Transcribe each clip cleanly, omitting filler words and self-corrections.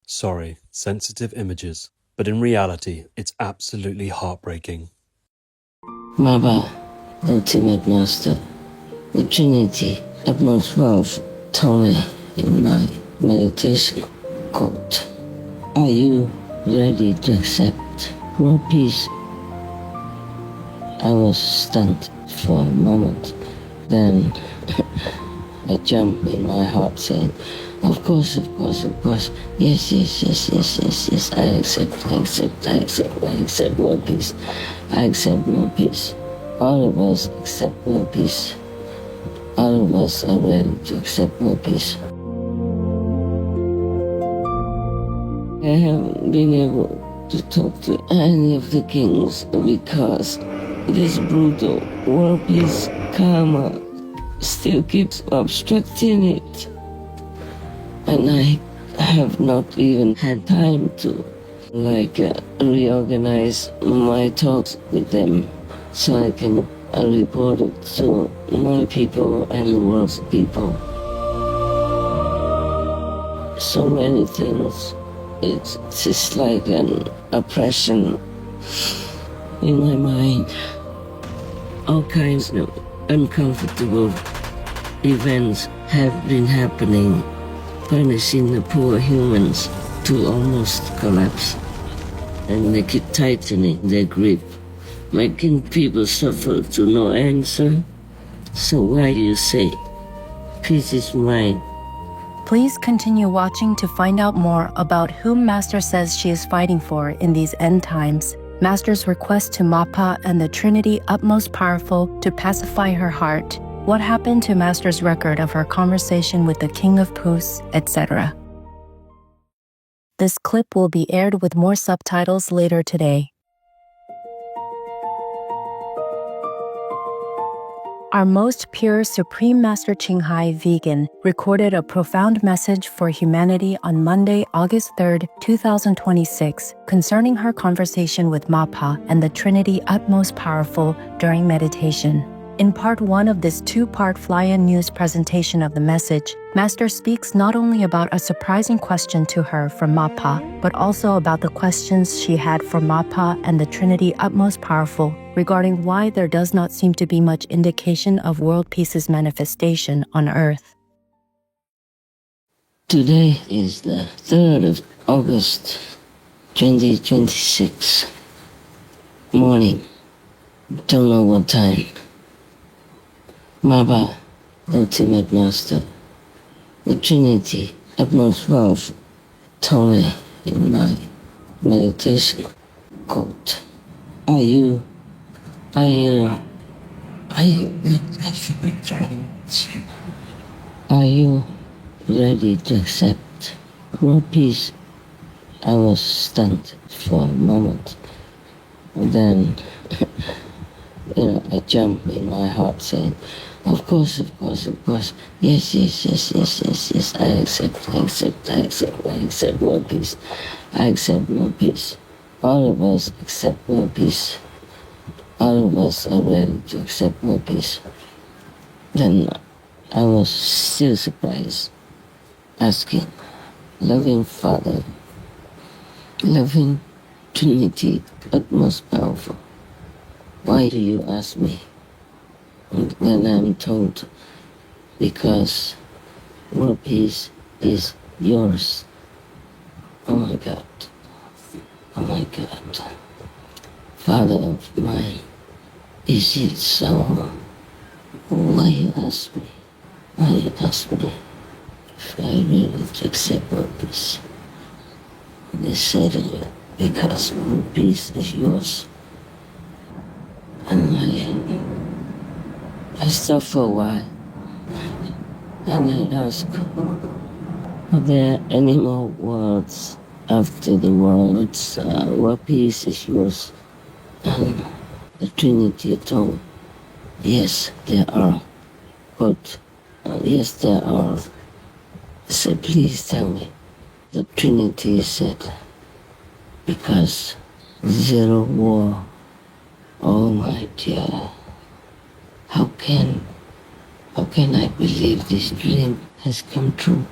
Sorry, sensitive images. But in reality, it's absolutely heartbreaking. MAPA, ultimate master, the Trinity, utmost wealth, told me in my meditation, quote, "Are you ready to accept world peace?" I was stunned for a moment. Then a jump in my heart saying, of course, yes, I accept world peace. I accept world peace. All of us accept world peace. All of us are ready to accept world peace. I haven't been able to talk to any of the kings because this brutal world peace karma still keeps obstructing it. And I have not even had time to reorganize my talks with them so I can report it to my people and the world's people. So many things. It's just like an oppression in my mind. All kinds of uncomfortable events have been happening, punishing the poor humans to almost collapse, and they keep tightening their grip, making people suffer to no answer. So why do you say, peace is mine? Please continue watching to find out more about whom Master says she is fighting for in these end times. Master's request to MAPA and the Trinity utmost powerful to pacify her heart. What happened to Master's record of her conversation with the King of Pus, etc. This clip will be aired with more subtitles later today. Our most pure Supreme Master CHINGHAI vegan recorded a profound message for humanity on Monday, August 3, 2026, concerning her conversation with MAPA and the Trinity utmost powerful during meditation. In part 1 of this 2-part fly-in news presentation of the message, Master speaks not only about a surprising question to her from MAPA, but also about the questions she had for MAPA and the Trinity utmost powerful regarding why there does not seem to be much indication of world peace's manifestation on Earth. Today is the 3rd of August, 2026. Morning. Don't know what time. MAPA, ultimate master, the Trinity, utmost wealth, told me in my meditation, quote, Are you ready to accept world peace? I was stunned for a moment. And then a jump in my heart saying, of course, yes, I accept world peace. I accept world peace. All of us accept world peace. All of us are ready to accept world peace. Then I was still surprised, asking, loving Father, loving Trinity, utmost powerful, why do you ask me? When I'm told, because world peace is yours. Oh my God. Father of mine, is it so? Why you ask me? If I really to accept world peace? They said it because world peace is yours. And I stopped for a while, and I asked, are there any more words after the words, world peace is yours? And the Trinity told, yes, there are. But, yes, there are. I said, please tell me. The Trinity said, because zero war. Oh my dear, how can I believe this dream has come true?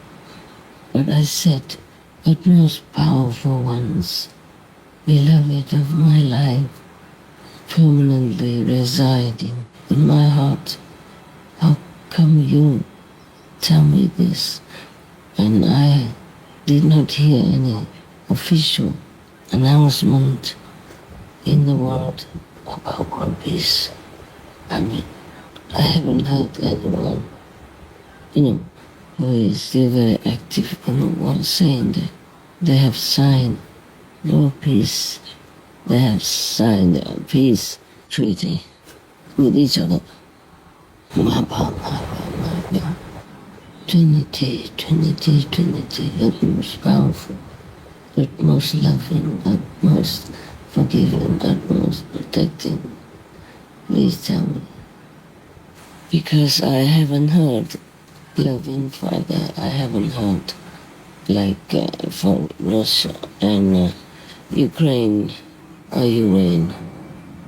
But I said, but most powerful ones, beloved of my life, permanently residing in my heart, how come you tell me this when I did not hear any official announcement in the world about world peace? I mean, I haven't heard anyone, who is still very active in the world saying that they have signed world peace, they have signed a peace treaty with each other. MAPA, MAPA. Trinity, Trinity, Trinity, that most powerful, that most loving, that most forgiving, that most protecting. Please tell me. Because I haven't heard loving Father, I haven't heard like for Russia and Ukraine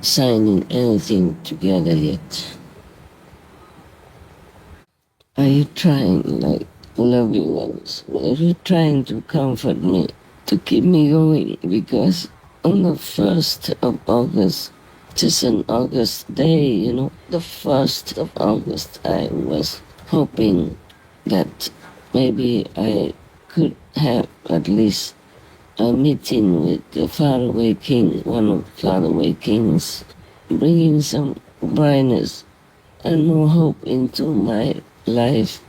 signing anything together yet. Are you trying, like loving ones, are you trying to comfort me, to keep me going? Because on the 1st of August, just an August day, the 1st of August, I was hoping that maybe I could have at least a meeting with the faraway king, one of the faraway kings, bringing some brightness and more hope into my life,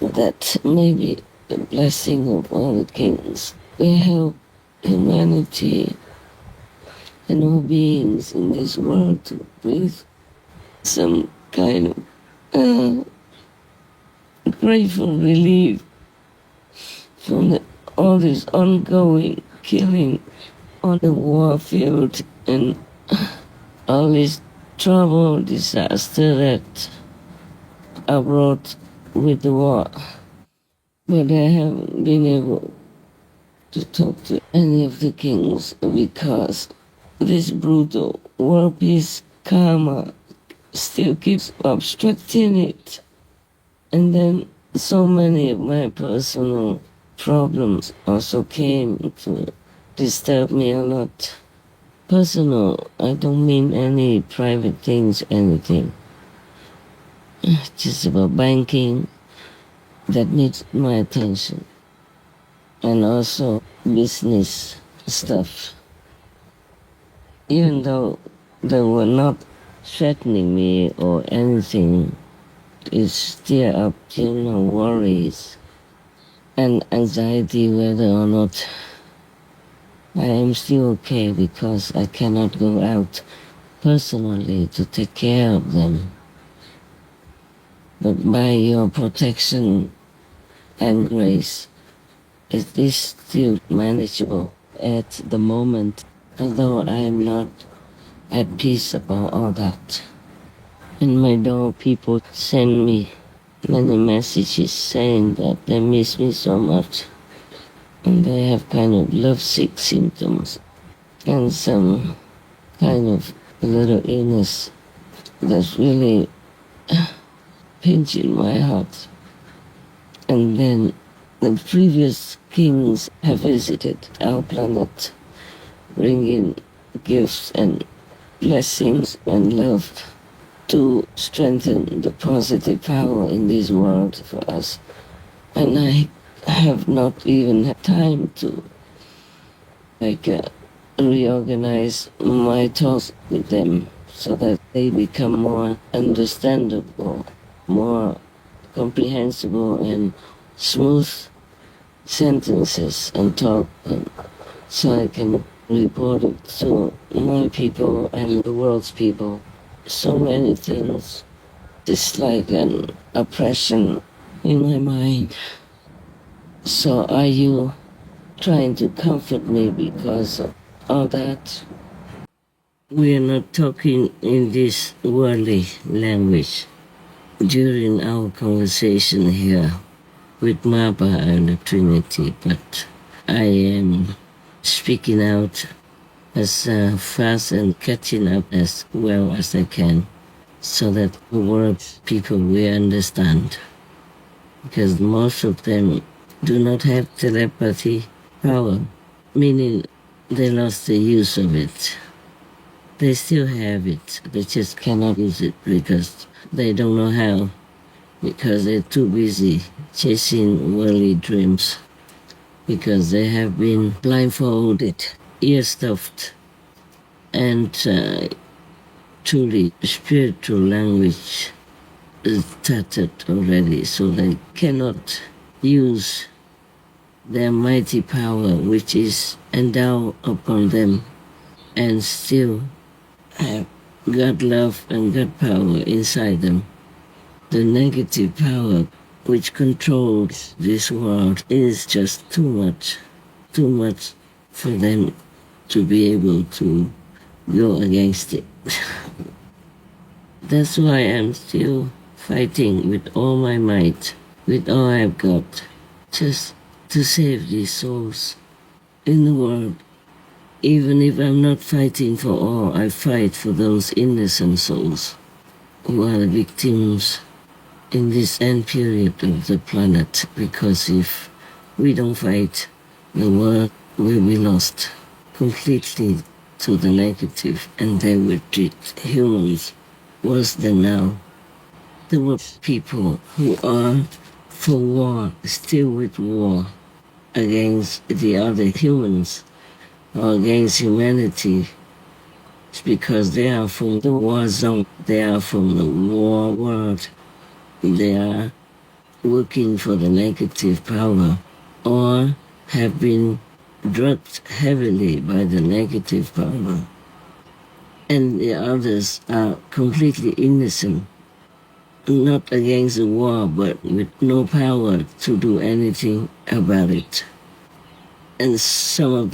that maybe the blessing of all the kings will help humanity and all beings in this world to breathe some kind of grateful relief from all this ongoing killing on the war field and all this trouble, disaster that are brought with the war. But I haven't been able to talk to any of the kings because this brutal world peace karma still keeps obstructing it. And then so many of my personal problems also came to disturb me a lot. Personal, I don't mean any private things, anything. Just about banking that needs my attention. And also business stuff. Even though they were not threatening me or anything, it's still up to worries and anxiety whether or not I am still okay, because I cannot go out personally to take care of them. But by your protection and grace, it is still manageable at the moment, although I am not at peace about all that. In my door, people send me many messages saying that they miss me so much, and they have kind of lovesick symptoms and some kind of little illness that's really pinching my heart. And then the previous kings have visited our planet, bringing gifts and blessings and love to strengthen the positive power in this world for us. And I have not even had time to reorganize my thoughts with them so that they become more understandable, more comprehensible and smooth sentences and talk, and so I can report it to my people and the world's people. So many things. It's like an oppression in my mind. So are you trying to comfort me because of all that? We are not talking in this worldly language during our conversation here with MAPA and the Trinity, but I am speaking out as fast and catching up as well as I can, so that the world people will understand. Because most of them do not have telepathy, power, meaning they lost the use of it. They still have it, they just cannot use it because they don't know how, because they're too busy chasing worldly dreams, because they have been blindfolded, ear stuffed, and truly spiritual language is tattered already, so they cannot use their mighty power which is endowed upon them, and still have God love and God power inside them. The negative power which controls this world is just too much for them to be able to go against it. That's why I'm still fighting with all my might, with all I've got, just to save these souls in the world. Even if I'm not fighting for all, I fight for those innocent souls who are the victims in this end period of the planet, because if we don't fight, the world will be lost completely to the negative, and they will treat humans worse than now. There were people who are for war, still with war, against the other humans, or against humanity. It's because they are from the war zone, they are from the war world, they are working for the negative power, or have been drugged heavily by the negative power. And the others are completely innocent, not against the war, but with no power to do anything about it. And some of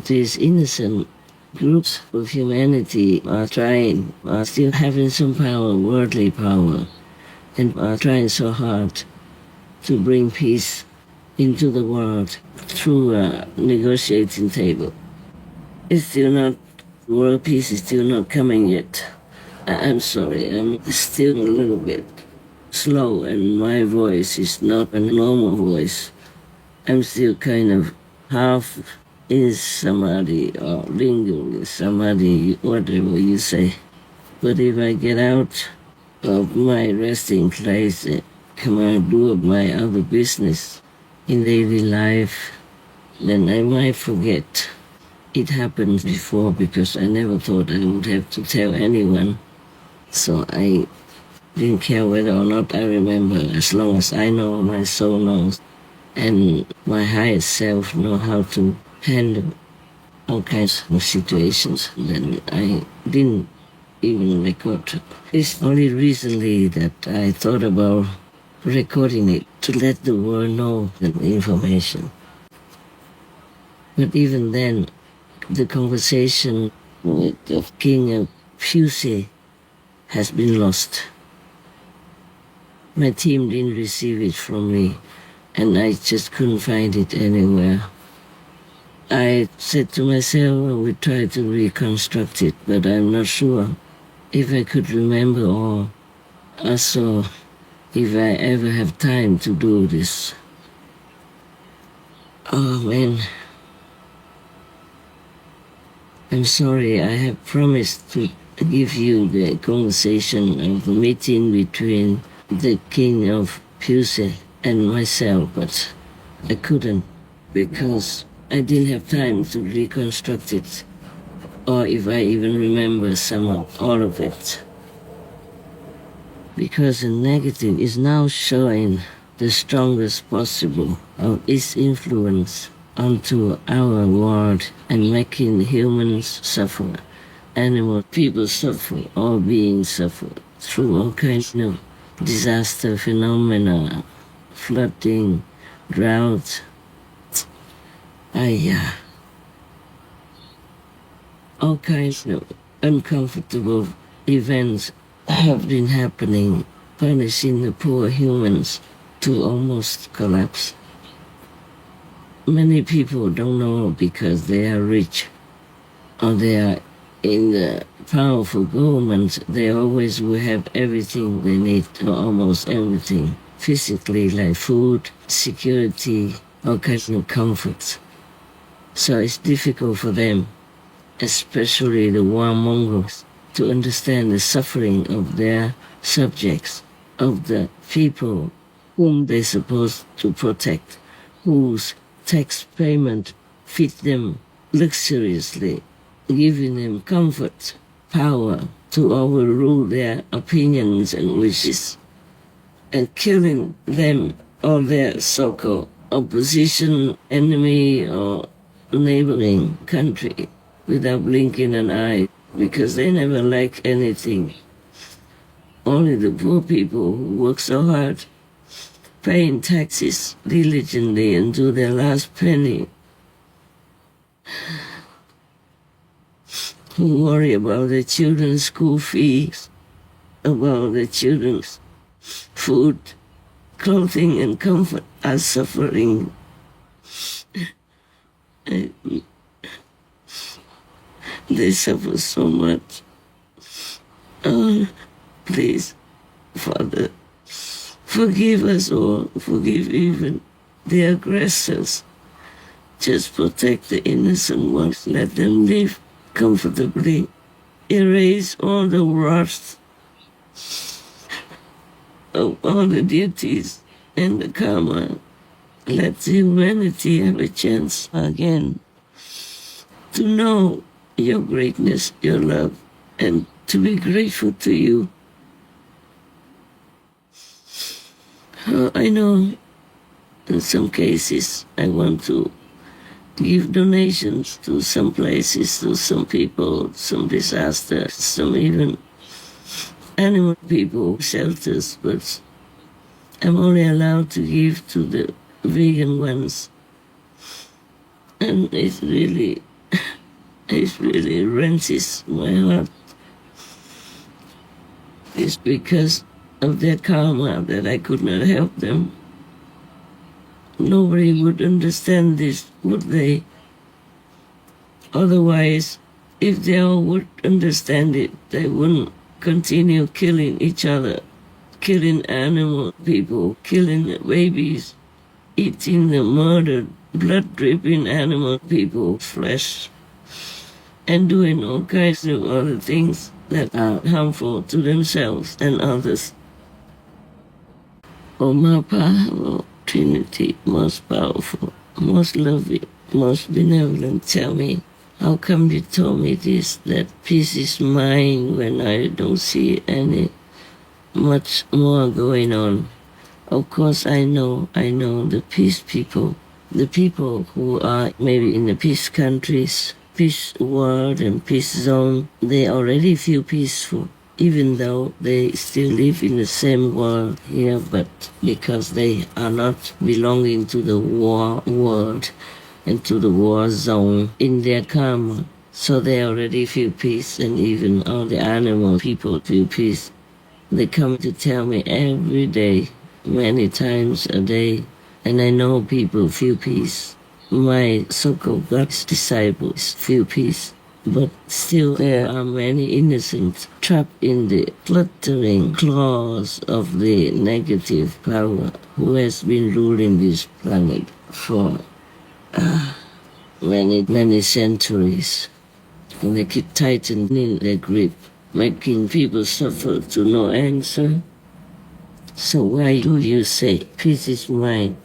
these innocent groups of humanity are still having some power, worldly power, and are trying so hard to bring peace into the world through a negotiating table. It's still not, world peace is still not coming yet. I'm sorry, I'm still a little bit slow and my voice is not a normal voice. I'm still kind of half in samadhi or lingering in samadhi, whatever you say. But if I get out of my resting place and come and do my other business in daily life, then I might forget. It happened before because I never thought I would have to tell anyone. So I didn't care whether or not I remember, as long as I know, my soul knows, and my higher self know how to handle all kinds of situations. Then I didn't even record. It's only recently that I thought about recording it to let the world know the information. But even then, the conversation with the king of PHient has been lost. My team didn't receive it from me, and I just couldn't find it anywhere. I said to myself, I would try to reconstruct it, but I'm not sure if I could remember all. Also, if I ever have time to do this. Oh man. I'm sorry, I have promised to give you the conversation of the meeting between the king of PHient and myself, but I couldn't because I didn't have time to reconstruct it, or if I even remember all of it. Because the negative is now showing the strongest possible of its influence onto our world and making humans suffer, animal people suffer, all beings suffer through all kinds of disaster phenomena, flooding, drought. All kinds of uncomfortable events have been happening, punishing the poor humans to almost collapse. Many people don't know because they are rich or they are in the powerful government. They always will have everything they need, or almost everything, physically, like food, security, all kinds of comforts. So it's difficult for them, especially the warmongers, to understand the suffering of their subjects, of the people whom they're supposed to protect, whose tax payment feed them luxuriously, giving them comfort, power to overrule their opinions and wishes, and killing them or their so-called opposition, enemy, or neighboring country without blinking an eye, because they never like anything. Only the poor people who work so hard, paying taxes diligently and to their last penny, who worry about their children's school fees, about their children's food, clothing, and comfort, are suffering. They suffer so much. Oh, please, Father, forgive us all, forgive even the aggressors. Just protect the innocent ones, let them live comfortably. Erase all the wrath of all the duties and the karma. Let humanity have a chance again to know your greatness, your love, and to be grateful to you. I know in some cases I want to give donations to some places, to some people, some disasters, some even animal people, shelters, but I'm only allowed to give to the vegan ones. And it really wrenches my heart. It's because of their karma that I could not help them. Nobody would understand this, would they? Otherwise, if they all would understand it, they wouldn't continue killing each other, killing animal people, killing babies, eating the murdered, blood-dripping animal people's flesh, and doing all kinds of other things that are harmful to themselves and others. Oh, MAPA, oh, Trinity, most powerful, most loving, most benevolent, tell me, how come you told me this, that peace is mine when I don't see any much more going on? Of course I know the peace people, the people who are maybe in the peace countries, peace world and peace zone, they already feel peaceful, even though they still live in the same world here, but because they are not belonging to the war world and to the war zone in their karma, so they already feel peace, and even all the animal people feel peace. They come to tell me every day, many times a day, and I know people feel peace. My so-called God's disciples feel peace. But still there are many innocents trapped in the fluttering claws of the negative power who has been ruling this planet for many centuries. And they keep tightening their grip, making people suffer to no answer. So why do you say peace is mine?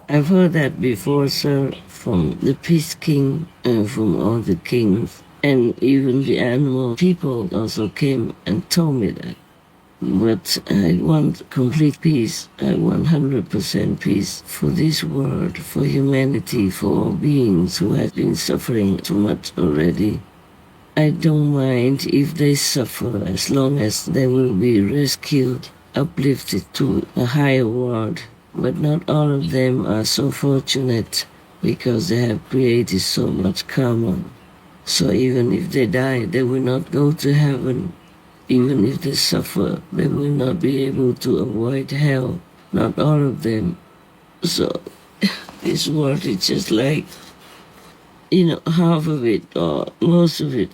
I've heard that before, sir, from the Peace King and from all the kings. And even the animal people also came and told me that. But I want complete peace. I want 100% peace for this world, for humanity, for all beings who have been suffering too much already. I don't mind if they suffer as long as they will be rescued, uplifted to a higher world. But not all of them are so fortunate because they have created so much karma. So even if they die, they will not go to heaven. Even if they suffer, they will not be able to avoid hell. Not all of them. So this world is just like, half of it or most of it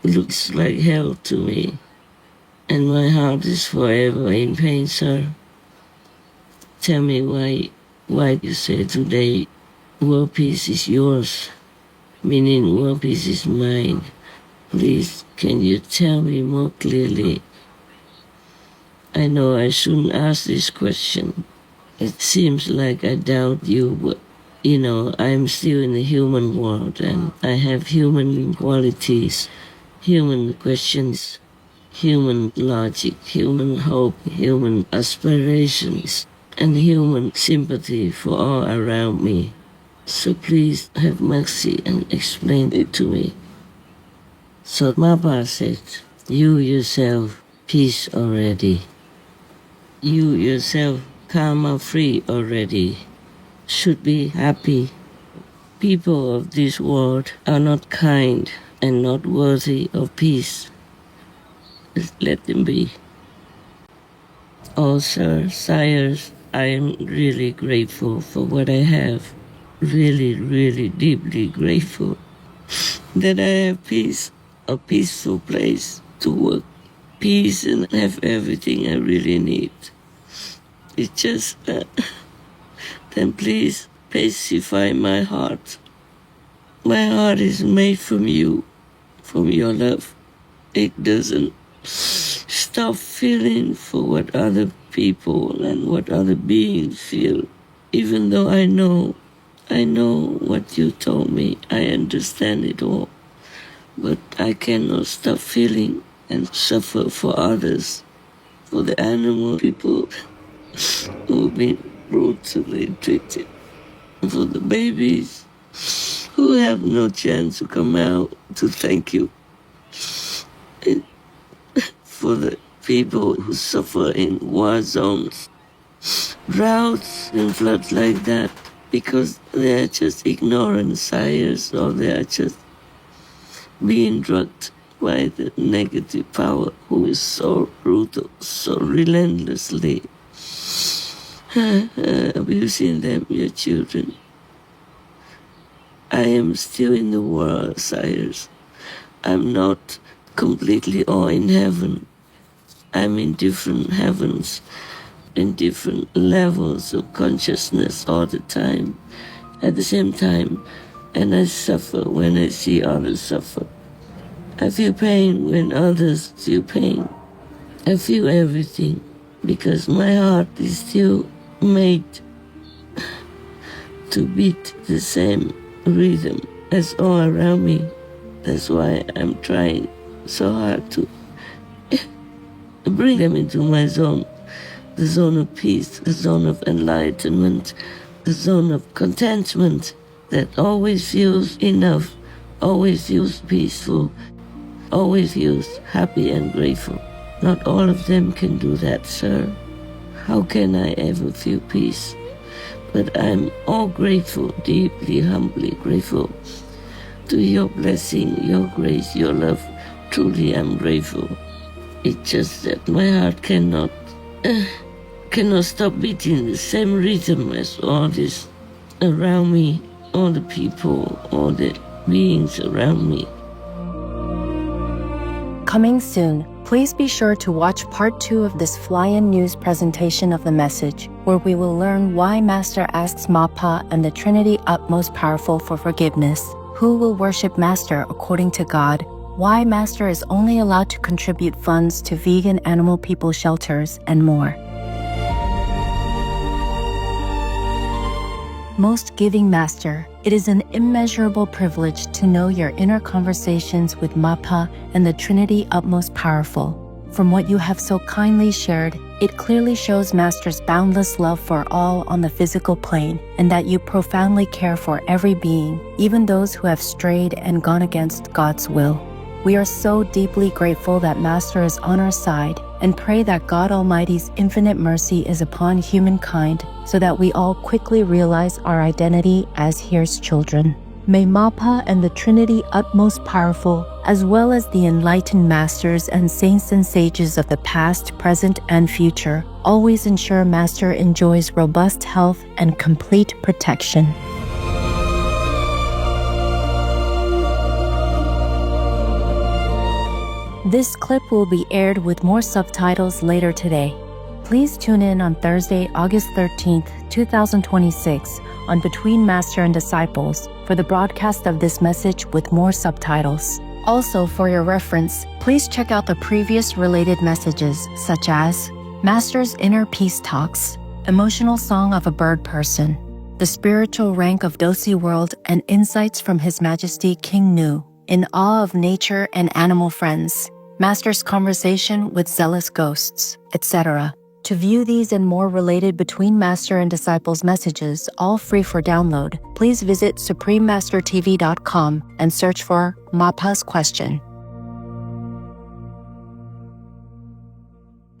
looks like hell to me. And my heart is forever in pain, sir. Tell me why why you say today world peace is yours, meaning world peace is mine. Please, can you tell me more clearly? I know I shouldn't ask this question. It seems like I doubt you, but I'm still in the human world and I have human qualities, human questions, human logic, human hope, human aspirations, and human sympathy for all around me. So please have mercy and explain it to me. So MAPA said, you yourself peace already. You yourself karma free already. Should be happy. People of this world are not kind and not worthy of peace. Just let them be. Oh, sir, sires, I am really grateful for what I have. Really, really deeply grateful that I have peace, a peaceful place to work, peace and have everything I really need. It's just then please pacify my heart. My heart is made from you, from your love. It doesn't stop feeling for what other people and what other beings feel. Even though I know what you told me, I understand it all. But I cannot stop feeling and suffer for others, for the animal people who've been brutally treated, for the babies who have no chance to come out to thank you, and for the people who suffer in war zones, droughts and floods like that, because they are just ignorant sires or they are just being drugged by the negative power who is so brutal, so relentlessly abusing them, your children. I am still in the world, sires. I'm not completely all in heaven. I'm in different heavens, in different levels of consciousness all the time, at the same time, and I suffer when I see others suffer. I feel pain when others feel pain. I feel everything because my heart is still made to beat the same rhythm as all around me. That's why I'm trying so hard to bring them into my zone, the zone of peace, the zone of enlightenment, the zone of contentment that always feels enough, always feels peaceful, always feels happy and grateful. Not all of them can do that, sir. How can I ever feel peace? But I'm all grateful, deeply, humbly grateful to your blessing, your grace, your love. Truly, I'm grateful. It's just that my heart cannot stop beating the same rhythm as all this around me, all the people, all the beings around me. Coming soon, please be sure to watch part 2 of this fly-in news presentation of the message, where we will learn why Master asks MAPA and the Trinity Utmost Powerful for forgiveness, who will worship Master according to God, why Master is only allowed to contribute funds to vegan animal people shelters, and more. Most Giving Master, it is an immeasurable privilege to know your inner conversations with MAPA and the Trinity Utmost Powerful. From what you have so kindly shared, it clearly shows Master's boundless love for all on the physical plane, and that you profoundly care for every being, even those who have strayed and gone against God's will. We are so deeply grateful that Master is on our side, and pray that God Almighty's infinite mercy is upon humankind so that we all quickly realize our identity as His children. May MAPA and the Trinity Utmost Powerful, as well as the enlightened masters and saints and sages of the past, present, and future, always ensure Master enjoys robust health and complete protection. This clip will be aired with more subtitles later today. Please tune in on Thursday, August 13th 2026 on Between Master and Disciples for the broadcast of this message with more subtitles. Also, for your reference, please check out the previous related messages such as Master's Inner Peace Talks, Emotional Song of a Bird Person, The Spiritual Rank of Dosi World, and Insights from His Majesty King Nu, In Awe of Nature and Animal Friends, Master's Conversation with Zealous Ghosts, etc. To view these and more related Between Master and Disciples messages, all free for download, please visit suprememastertv.com and search for MAPA's question.